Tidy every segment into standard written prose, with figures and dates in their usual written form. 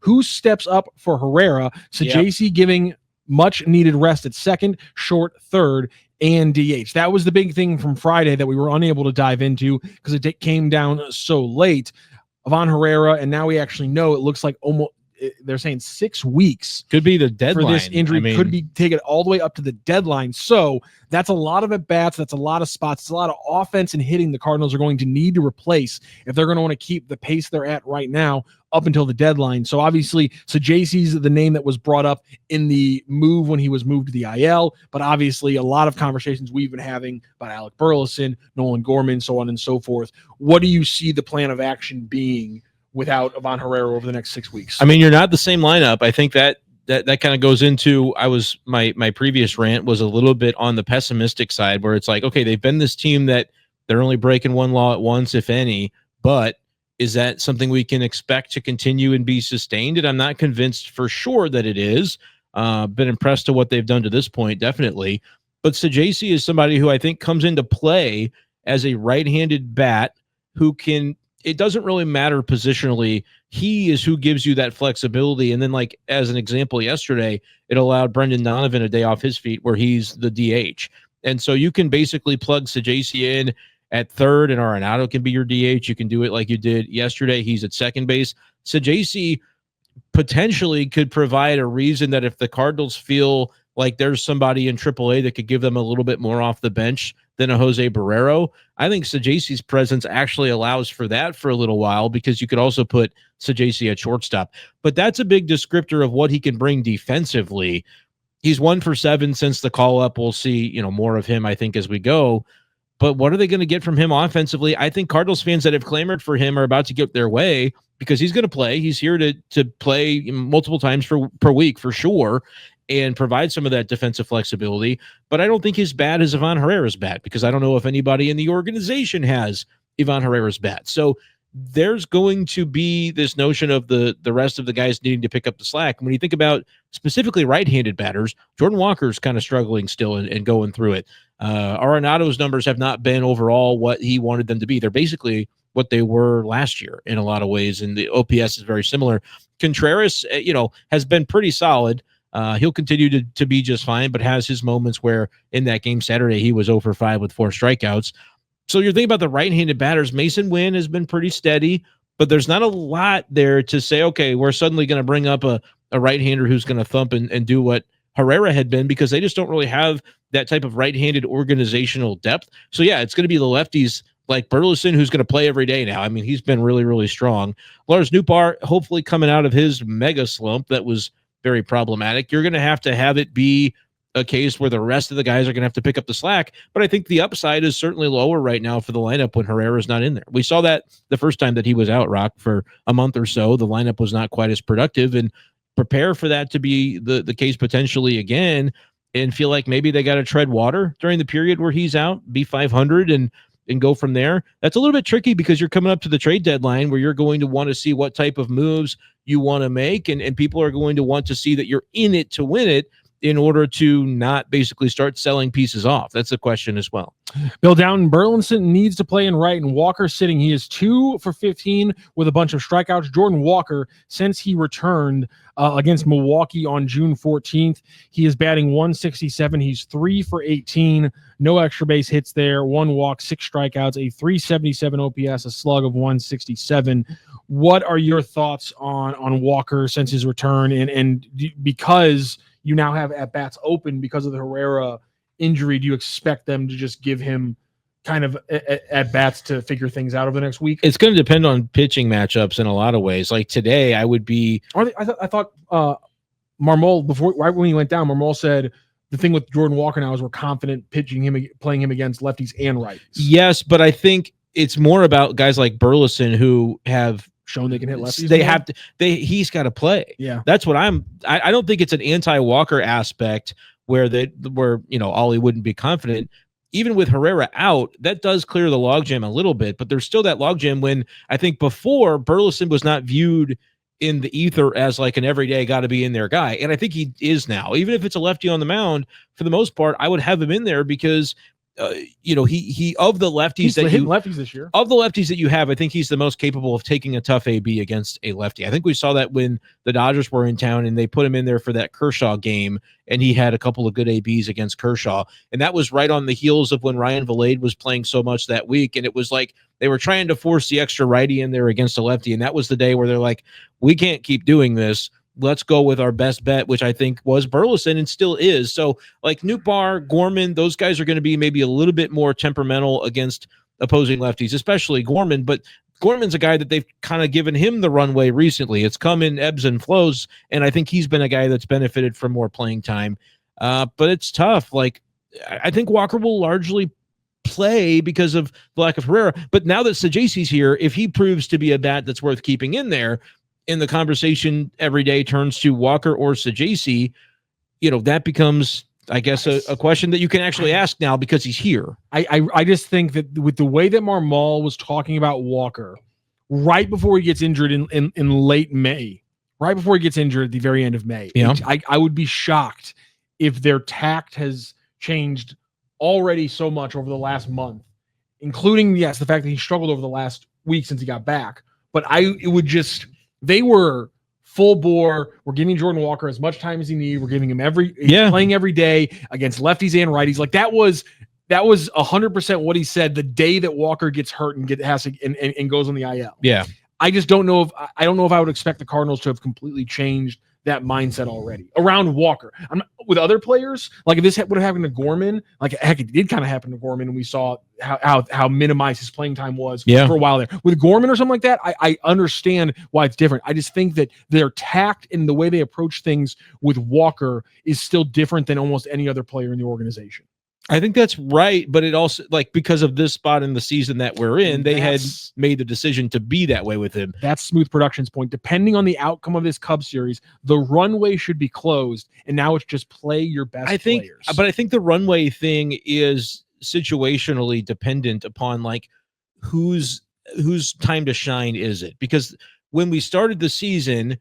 Who steps up for Herrera? Sajaci giving much needed rest at second, short, third, and DH. That was the big thing from Friday that we were unable to dive into because it came down so late. Ivan Herrera, and now we actually know it looks like almost they're saying 6 weeks could be the deadline for this injury. Could be taken all the way up to the deadline. So that's a lot of at bats. That's a lot of spots. It's a lot of offense and hitting the Cardinals are going to need to replace if they're going to want to keep the pace they're at right now up until the deadline. So obviously, Sajaci's the name that was brought up in the move when he was moved to the IL, but obviously a lot of conversations we've been having about Alec Burleson, Nolan Gorman, so on and so forth. What do you see the plan of action being without Ivan Herrera over the next 6 weeks? I mean, you're not the same lineup. I think that kind of goes into my previous rant was a little bit on the pessimistic side where it's like, okay, they've been this team that they're only breaking one law at once, if any, but is that something we can expect to continue and be sustained? And I'm not convinced for sure that it is. Been impressed to what they've done to this point, definitely. But Sajaci is somebody who I think comes into play as a right-handed bat who can, it doesn't really matter positionally. He is who gives you that flexibility. And then, like, as an example, yesterday, it allowed Brendan Donovan a day off his feet where he's the DH. And so you can basically plug Sajaci in at third, and Arenado can be your DH. You can do it like you did yesterday. He's at second base. Sajaci potentially could provide a reason that if the Cardinals feel like there's somebody in AAA that could give them a little bit more off the bench than a Jose Barrero, I think Sajaci's presence actually allows for that for a little while because you could also put Sajaci at shortstop. But that's a big descriptor of what he can bring defensively. He's 1 for 7 since the call-up. We'll see, more of him, I think, as we go. But what are they going to get from him offensively? I think Cardinals fans that have clamored for him are about to get their way because he's going to play. He's here to play multiple times per week for sure and provide some of that defensive flexibility. But I don't think his bat is Ivan Herrera's bat because I don't know if anybody in the organization has Ivan Herrera's bat. So there's going to be this notion of the rest of the guys needing to pick up the slack. When you think about specifically right-handed batters, Jordan Walker's kind of struggling still and going through it. Arenado's numbers have not been overall what he wanted them to be. They're basically what they were last year in a lot of ways, and the OPS is very similar. Contreras, has been pretty solid. He'll continue to be just fine, but has his moments where in that game Saturday he was 0 for 5 with 4 strikeouts. So you're thinking about the right-handed batters. Mason Wynn has been pretty steady, but there's not a lot there to say, okay, we're suddenly going to bring up a right-hander who's going to thump and do what Herrera had been because they just don't really have that type of right-handed organizational depth. So, yeah, it's going to be the lefties like Burleson who's going to play every day now. I mean, he's been really, really strong. Lars Nootbaar hopefully coming out of his mega slump that was very problematic. You're going to have it be a case where the rest of the guys are going to have to pick up the slack. But I think the upside is certainly lower right now for the lineup when Herrera's not in there. We saw that the first time that he was out, Rock, for a month or so. The lineup was not quite as productive, and prepare for that to be the case potentially again and feel like maybe they got to tread water during the period where he's out, be 500 and go from there. That's a little bit tricky because you're coming up to the trade deadline where you're going to want to see what type of moves you want to make, and people are going to want to see that you're in it to win it in order to not basically start selling pieces off. That's a question as well. Bill Downton, Burleson needs to play in right, and Walker sitting. He is 2 for 15 with a bunch of strikeouts. Jordan Walker, since he returned against Milwaukee on June 14th, he is batting 167. He's 3 for 18. No extra base hits there. 1 walk, 6 strikeouts, a 377 OPS, a slug of 167. What are your thoughts on Walker since his return? And because you now have at-bats open because of the Herrera injury, do you expect them to just give him kind of at-bats to figure things out over the next week? It's going to depend on pitching matchups in a lot of ways. Like today, I would be... I thought Marmol, right when he went down, Marmol said the thing with Jordan Walker now is we're confident playing him against lefties and righties. Yes, but I think it's more about guys like Burleson who have shown they can hit lefties. He's got to play. Yeah. That's what I don't think it's an anti-Walker aspect where Ollie wouldn't be confident. Even with Herrera out, that does clear the logjam a little bit, but there's still that logjam when I think before Burleson was not viewed in the ether as like an everyday got to be in there guy. And I think he is now. Even if it's a lefty on the mound, for the most part, I would have him in there because he of the lefties He's that hitting lefties this year. Of the lefties that you have, I think he's the most capable of taking a tough AB against a lefty. I think we saw that when the Dodgers were in town and they put him in there for that Kershaw game, and he had a couple of good ABs against Kershaw. And that was right on the heels of when Ryan Vilade was playing so much that week. And it was like they were trying to force the extra righty in there against a lefty. And that was the day where they're like, we can't keep doing this. Let's go with our best bet, which I think was Burleson and still is. So like Nootbaar, Gorman, those guys are going to be maybe a little bit more temperamental against opposing lefties, especially Gorman. But Gorman's a guy that they've kind of given him the runway recently. It's come in ebbs and flows, and I think he's been a guy that's benefited from more playing time. But it's tough. Like I think Walker will largely play because of the lack of Herrera. But now that Sajaci's here, if he proves to be a bat that's worth keeping in there, and the conversation every day turns to Walker or Sajaci, that becomes, I guess, a question that you can actually ask now because he's here. I just think that with the way that Marmol was talking about Walker right before he gets injured in late May, right before he gets injured at the very end of May, I would be shocked if their tact has changed already so much over the last month, including, yes, the fact that he struggled over the last week since he got back. But they were full bore. We're giving Jordan Walker as much time as he needs. We're giving him playing every day against lefties and righties. Like that was 100% what he said the day that Walker gets hurt and goes on the IL. Yeah. I just don't know if I would expect the Cardinals to have completely changed that mindset already around Walker. With other players, like if this would have happened to Gorman, like heck, it did kind of happen to Gorman, and we saw how minimized his playing time was for a while there. With Gorman or something like that, I understand why it's different. I just think that their tact and the way they approach things with Walker is still different than almost any other player in the organization. I think that's right, but it also, like, because of this spot in the season that we're in, they had made the decision to be that way with him. That's Smooth Productions' point. Depending on the outcome of this Cubs series, the runway should be closed, and now it's just play your best players. But I think the runway thing is situationally dependent upon like whose time to shine is it? Because when we started the season,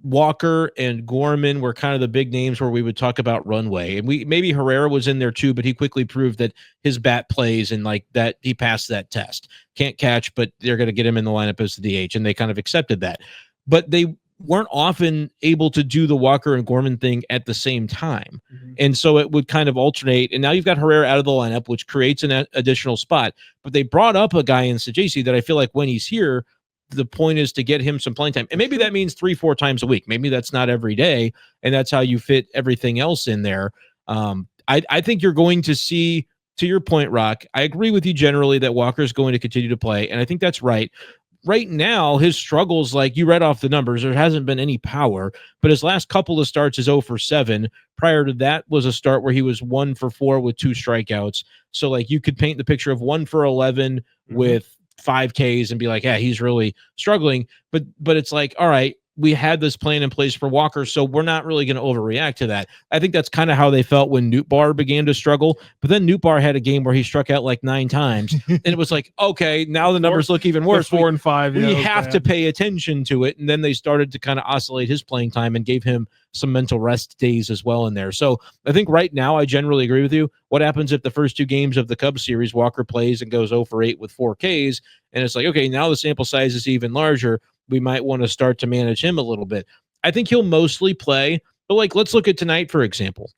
Walker and Gorman were kind of the big names where we would talk about runway, and maybe Herrera was in there too, but he quickly proved that his bat plays and like that he passed that test. Can't catch, but they're going to get him in the lineup as the DH, and they kind of accepted that. But they weren't often able to do the Walker and Gorman thing at the same time. And so it would kind of alternate. And now you've got Herrera out of the lineup, which creates an additional spot. But they brought up a guy in Sajaci that I feel like when he's here, the point is to get him some playing time. And maybe that means 3-4 times a week. Maybe that's not every day. And that's how you fit everything else in there. I think you're going to see, to your point, Rock, I agree with you generally that Walker's going to continue to play. And I think that's right. Right now, his struggles, like you read off the numbers, there hasn't been any power, but his last couple of starts is 0 for 7. Prior to that was a start where he was 1 for 4 with 2 strikeouts. So like you could paint the picture of 1 for 11 with 5 Ks and be like, yeah, he's really struggling. But it's like, all right, we had this plan in place for Walker, so we're not really going to overreact to that. I think that's kind of how they felt when Nootbaar began to struggle. But then Nootbaar had a game where he struck out like 9 times, and it was like, okay, now the numbers look even worse. 4 and 5. We have to pay attention to it. And then they started to kind of oscillate his playing time and gave him some mental rest days as well in there. So I think right now I generally agree with you. What happens if the first 2 games of the Cubs series, Walker plays and goes 0 for 8 with 4 Ks, and it's like, okay, now the sample size is even larger. We might want to start to manage him a little bit. I think he'll mostly play, but like, let's look at tonight, for example.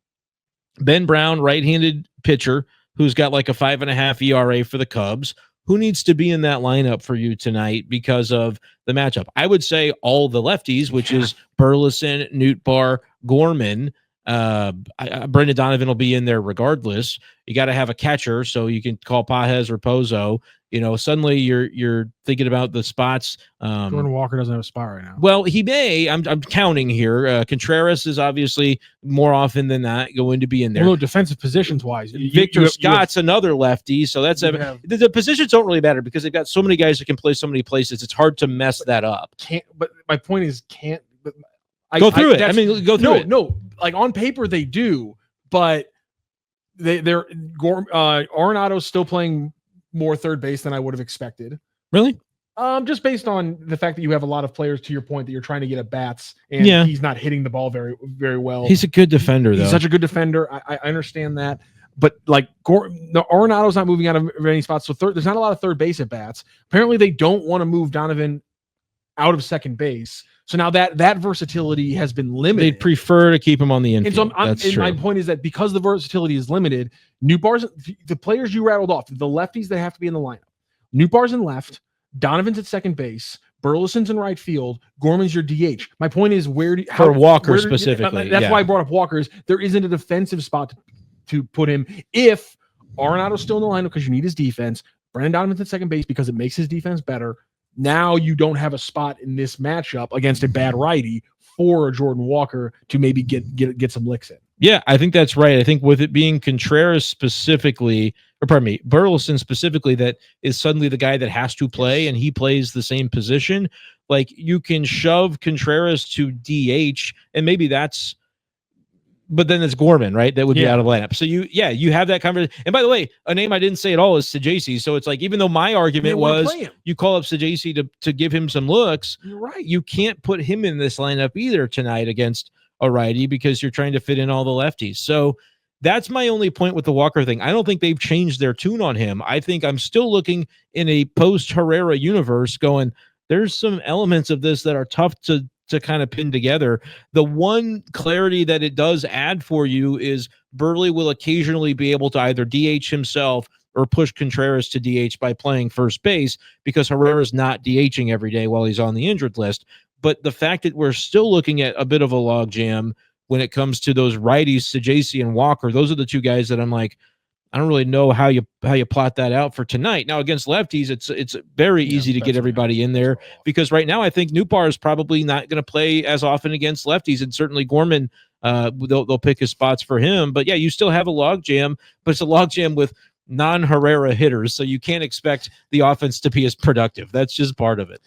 Ben Brown, right-handed pitcher, who's got like a 5.5 ERA for the Cubs. Who needs to be in that lineup for you tonight because of the matchup? I would say all the lefties, which is Burleson, Nootbaar, Gorman. Brendan Donovan will be in there regardless. You got to have a catcher, so you can call Pajes or Pozo. You know, suddenly you're thinking about the spots. Jordan Walker doesn't have a spot right now. Well, he may. I'm counting here. Contreras is obviously more often than not going to be in there. Although defensive positions wise, Victor Scott's another lefty, so that's the positions don't really matter because they've got so many guys that can play so many places. It's hard to mess that up. But my point is, go through it. I mean, go through it. No, like on paper they do, but they're Arenado's still playing more third base than I would have expected. Really? Just based on the fact that you have a lot of players, to your point, that you're trying to get at bats, and he's not hitting the ball very, very well. He's a good defender, though. He's such a good defender. I understand that. but like Arenado's not moving out of any spots, so there's not a lot of third base at bats. Apparently, they don't want to move Donovan out of second base. So now that versatility has been limited. They'd prefer to keep him on the infield. And so my point is that because the versatility is limited, the players you rattled off, the lefties that have to be in the lineup, Nootbaar's in left, Donovan's at second base, Burleson's in right field, Gorman's your DH. My point is for Walker specifically. That's why I brought up Walker. Is there isn't a defensive spot to put him if Arenado's still in the lineup because you need his defense. Brendan Donovan's at second base because it makes his defense better. Now you don't have a spot in this matchup against a bad righty for a Jordan Walker to maybe get some licks in. Yeah, I think that's right. I think with it being Contreras specifically, or pardon me, Burleson specifically, that is suddenly the guy that has to play and he plays the same position. Like you can shove Contreras to DH and maybe that's, but then it's Gorman, right? That would be out of lineup. So you have that conversation. And by the way, a name I didn't say at all is Sajasi. So it's like, even though my argument was you call up Sajasi to give him some looks, you're right. You can't put him in this lineup either tonight against a righty because you're trying to fit in all the lefties. So that's my only point with the Walker thing. I don't think they've changed their tune on him. I think I'm still looking in a post Herrera universe going, there's some elements of this that are tough to kind of pin together. The one clarity that it does add for you is Burley will occasionally be able to either DH himself or push Contreras to DH by playing first base because Herrera's not DHing every day while he's on the injured list. But the fact that we're still looking at a bit of a logjam when it comes to those righties, Sajasi and Walker, those are the two guys that I'm like, I don't really know how you plot that out for tonight. Now against lefties, it's very easy to get everybody in there because right now I think Nootbaar is probably not going to play as often against lefties, and certainly Gorman they'll pick his spots for him. But yeah, you still have a logjam, but it's a logjam with non-Herrera hitters, so you can't expect the offense to be as productive. That's just part of it.